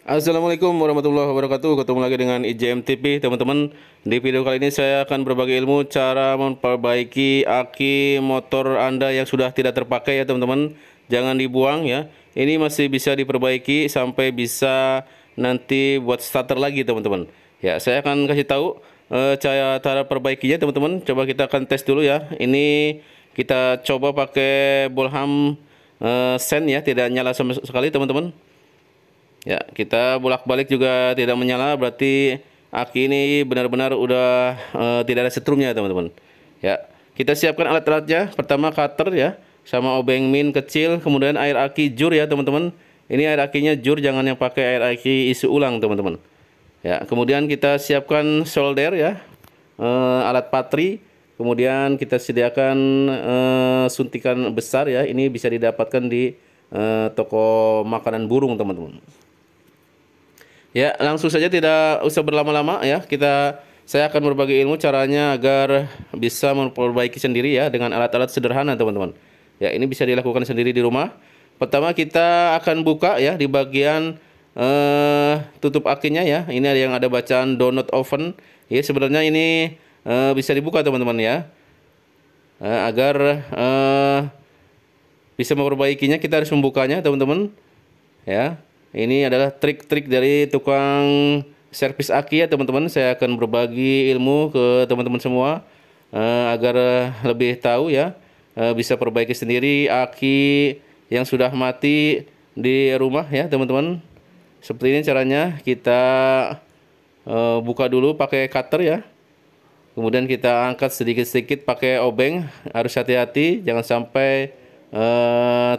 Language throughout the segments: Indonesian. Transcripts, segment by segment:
Assalamualaikum warahmatullahi wabarakatuh. Ketemu lagi dengan IJM TV, teman-teman. Di video kali ini saya akan berbagi ilmu cara memperbaiki aki motor Anda yang sudah tidak terpakai ya, teman-teman. Jangan dibuang ya. Ini masih bisa diperbaiki sampai bisa nanti buat starter lagi, teman-teman. Ya, saya akan kasih tahu cara perbaikinya, teman-teman. Coba kita akan tes dulu ya. Ini kita coba pakai Bolham sen ya, tidak nyala sama sekali, teman-teman. Ya, kita bolak-balik juga tidak menyala, berarti aki ini benar-benar udah tidak ada setrumnya, teman-teman. Ya, kita siapkan alat-alatnya. Pertama cutter ya, sama obeng min kecil, kemudian air aki jur ya, teman-teman. Ini air akinya jur, jangan yang pakai air aki isi ulang, teman-teman. Ya, kemudian kita siapkan solder ya, alat patri. Kemudian kita sediakan suntikan besar ya. Ini bisa didapatkan di toko makanan burung, teman-teman. Ya, langsung saja tidak usah berlama-lama ya. Saya akan berbagi ilmu caranya agar bisa memperbaiki sendiri ya dengan alat-alat sederhana, teman-teman. Ya, ini bisa dilakukan sendiri di rumah. Pertama kita akan buka ya di bagian tutup akinya ya. Ini ada yang ada bacaan do not open. Ya, sebenarnya ini bisa dibuka, teman-teman ya. Agar bisa memperbaikinya kita harus membukanya, teman-teman. Ya. Ini adalah trik-trik dari tukang servis aki ya, teman-teman. Saya akan berbagi ilmu ke teman-teman semua agar lebih tahu ya, bisa perbaiki sendiri aki yang sudah mati di rumah ya, teman-teman. Seperti ini caranya. Kita buka dulu pakai cutter ya. Kemudian kita angkat sedikit-sedikit pakai obeng. Harus hati-hati, jangan sampai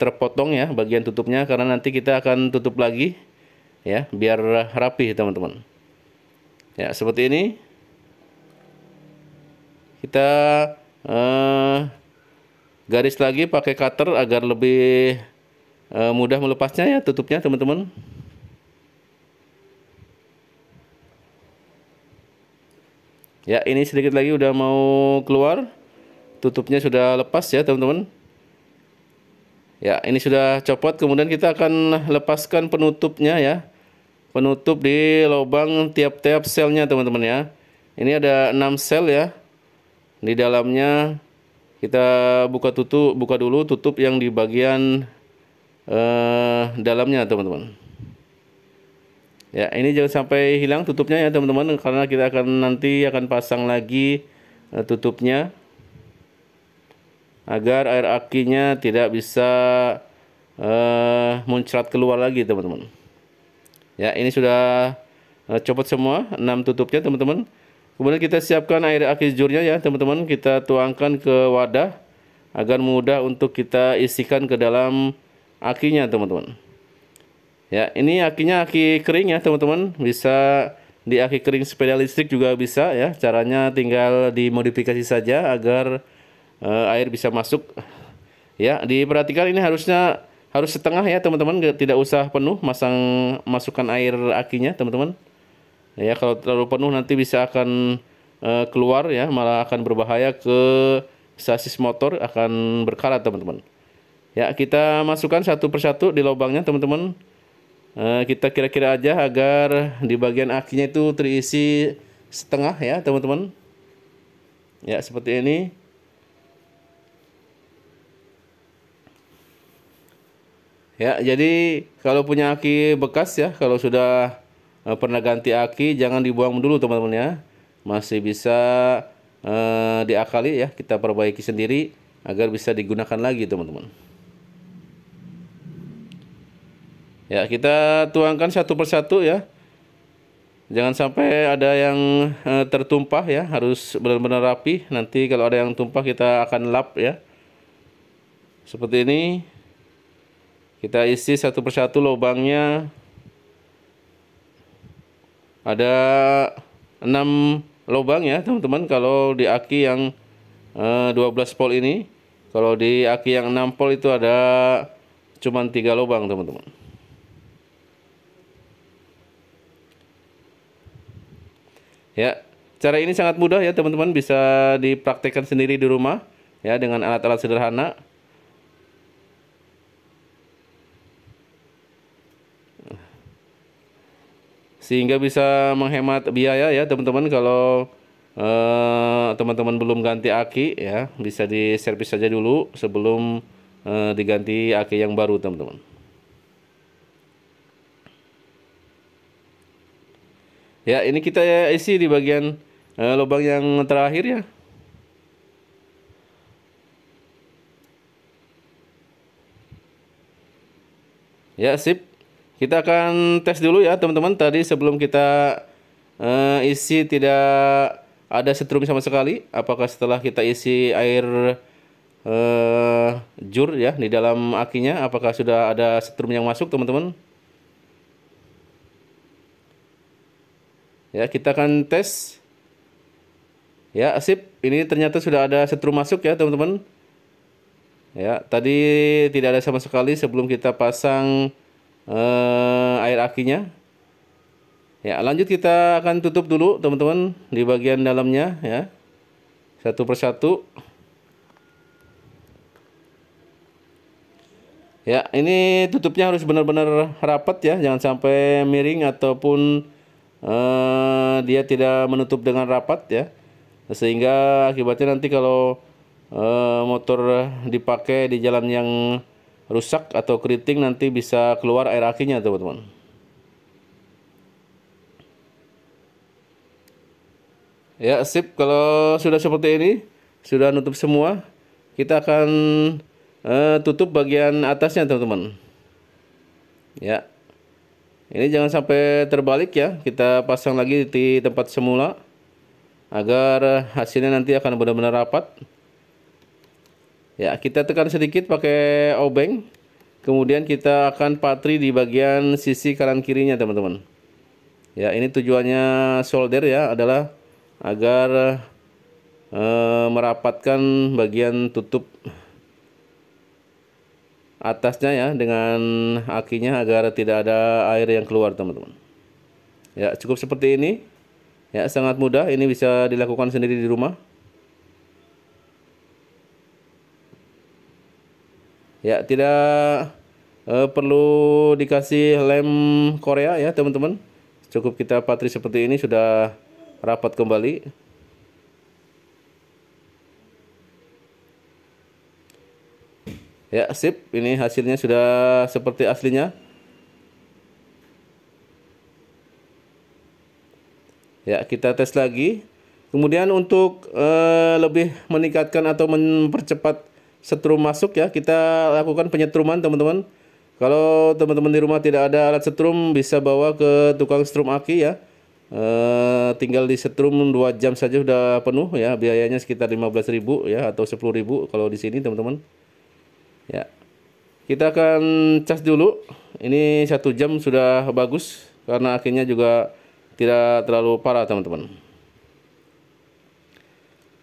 terpotong ya bagian tutupnya, karena nanti kita akan tutup lagi ya biar rapi, teman-teman. Ya, seperti ini. Kita garis lagi pakai cutter agar lebih mudah melepasnya ya tutupnya, teman-teman. Ya, ini sedikit lagi udah mau keluar. Tutupnya sudah lepas ya, teman-teman. Ya, ini sudah copot. Kemudian kita akan lepaskan penutupnya ya. Penutup di lubang tiap-tiap selnya, teman-teman ya. Ini ada 6 sel ya. Di dalamnya kita buka dulu tutup yang di bagian dalamnya, teman-teman. Ya, ini jangan sampai hilang tutupnya ya, teman-teman, karena kita nanti akan pasang lagi tutupnya agar air akinya tidak bisa muncrat keluar lagi, teman-teman. Ya, ini sudah copot semua 6 tutupnya, teman-teman. Kemudian kita siapkan air aki jurnya ya, teman-teman. Kita tuangkan ke wadah agar mudah untuk kita isikan ke dalam akinya, teman-teman. Ya, ini akinya aki kering ya, teman-teman. Bisa di aki kering sepeda listrik juga bisa ya. Caranya tinggal dimodifikasi saja agar air bisa masuk. Ya, diperhatikan ini harus setengah ya, teman-teman. Tidak usah penuh masukkan air akinya, teman-teman. Ya, kalau terlalu penuh nanti bisa akan keluar ya, malah akan berbahaya ke sasis motor, akan berkarat, teman-teman. Ya, kita masukkan satu persatu di lubangnya, teman-teman. Kita kira-kira aja agar di bagian akinya itu terisi setengah ya, teman-teman. Ya, seperti ini. Ya, jadi kalau punya aki bekas ya, kalau sudah pernah ganti aki, jangan dibuang dulu, teman-teman ya. Masih bisa diakali ya, kita perbaiki sendiri agar bisa digunakan lagi, teman-teman. Ya, kita tuangkan satu persatu ya. Jangan sampai ada yang tertumpah ya, harus benar-benar rapi. Nanti kalau ada yang tumpah kita akan lap ya. Seperti ini. Kita isi satu persatu lubangnya. Ada 6 lubang ya, teman-teman, kalau di aki yang 12 volt ini. Kalau di aki yang 6 volt itu ada cuman 3 lubang, teman-teman. Ya, cara ini sangat mudah ya, teman-teman, bisa dipraktekkan sendiri di rumah ya dengan alat-alat sederhana. sehingga bisa menghemat biaya ya teman-teman. Kalau teman-teman belum ganti aki ya, bisa diservis saja dulu sebelum diganti aki yang baru teman-teman. Ya, ini kita isi di bagian lubang yang terakhir ya. Ya, sip. Kita akan tes dulu ya teman-teman. Tadi sebelum kita isi tidak ada setrum sama sekali. Apakah setelah kita isi air jur ya di dalam akinya, apakah sudah ada setrum yang masuk teman-teman? Ya, kita akan tes. Ya, sip. Ini ternyata sudah ada setrum masuk ya teman-teman. Ya, tadi tidak ada sama sekali sebelum kita pasang air akinya. Ya, lanjut kita akan tutup dulu teman-teman di bagian dalamnya ya, satu persatu. Ya, ini tutupnya harus benar-benar rapat ya, jangan sampai miring ataupun dia tidak menutup dengan rapat ya, sehingga akibatnya nanti kalau motor dipakai di jalan yang rusak atau keriting nanti bisa keluar air akinya teman-teman. Ya, sip. Kalau sudah seperti ini, sudah nutup semua, kita akan tutup bagian atasnya teman-teman. Ya, ini jangan sampai terbalik ya, kita pasang lagi di tempat semula agar hasilnya nanti akan benar-benar rapat. Ya, kita tekan sedikit pakai obeng. Kemudian kita akan patri di bagian sisi kanan kirinya teman-teman. Ya, ini tujuannya solder ya, adalah agar merapatkan bagian tutup atasnya ya dengan akinya agar tidak ada air yang keluar teman-teman. Ya, cukup seperti ini. Ya, sangat mudah, ini bisa dilakukan sendiri di rumah. Ya, tidak perlu dikasih lem Korea ya teman-teman. Cukup kita patri seperti ini sudah rapat kembali. Ya, sip. Ini hasilnya sudah seperti aslinya. Ya, kita tes lagi. Kemudian untuk lebih meningkatkan atau mempercepat setrum masuk ya, kita lakukan penyetruman teman-teman. Kalau teman-teman di rumah tidak ada alat setrum, bisa bawa ke tukang setrum aki ya. Tinggal di setrum 2 jam saja sudah penuh ya, biayanya sekitar 15.000 ya atau 10.000 kalau di sini teman-teman. Ya, kita akan cas dulu. Ini 1 jam sudah bagus karena akinya juga tidak terlalu parah teman-teman.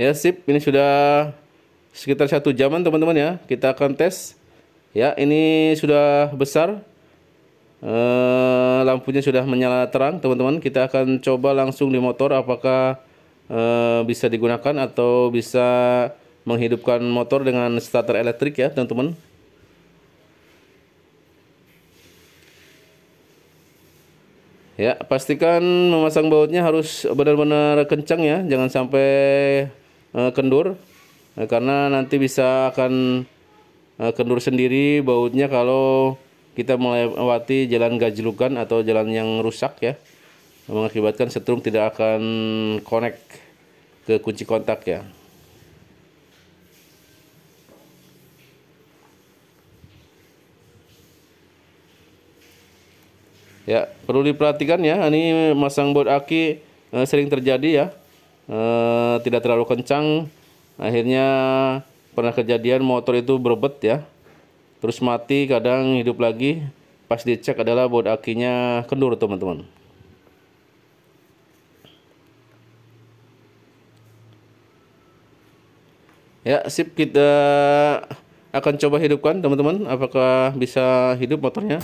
Ya, sip. Ini sudah sekitar 1 jaman teman-teman ya. Kita akan tes. Ya, ini sudah besar. Lampunya sudah menyala terang teman-teman. Kita akan coba langsung di motor apakah bisa digunakan atau bisa menghidupkan motor dengan starter elektrik ya teman-teman. Ya, pastikan memasang bautnya harus benar-benar kencang ya, jangan sampai kendur. Karena nanti bisa akan kendur sendiri bautnya kalau kita melewati jalan gajlukan atau jalan yang rusak ya, mengakibatkan setrum tidak akan connect ke kunci kontak ya. Ya, perlu diperhatikan ya, ini masang baut aki sering terjadi ya, tidak terlalu kencang. Akhirnya pernah kejadian motor itu berebet ya, terus mati, kadang hidup lagi. Pas dicek adalah baut akinya kendur teman-teman. Ya, sip. Kita akan coba hidupkan teman-teman, apakah bisa hidup motornya.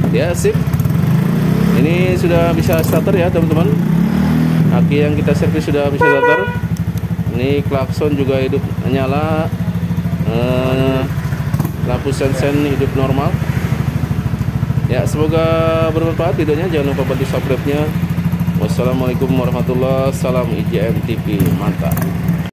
Ya, sip. Ini sudah bisa starter ya teman-teman. Aki yang kita servis sudah bisa starter. Ini klakson juga hidup nyala, lampu sen hidup normal. Ya, semoga bermanfaat videonya. Jangan lupa bantu subscribe-nya. Wassalamualaikum warahmatullahi wabarakatuh. Salam IJM TV, mantap.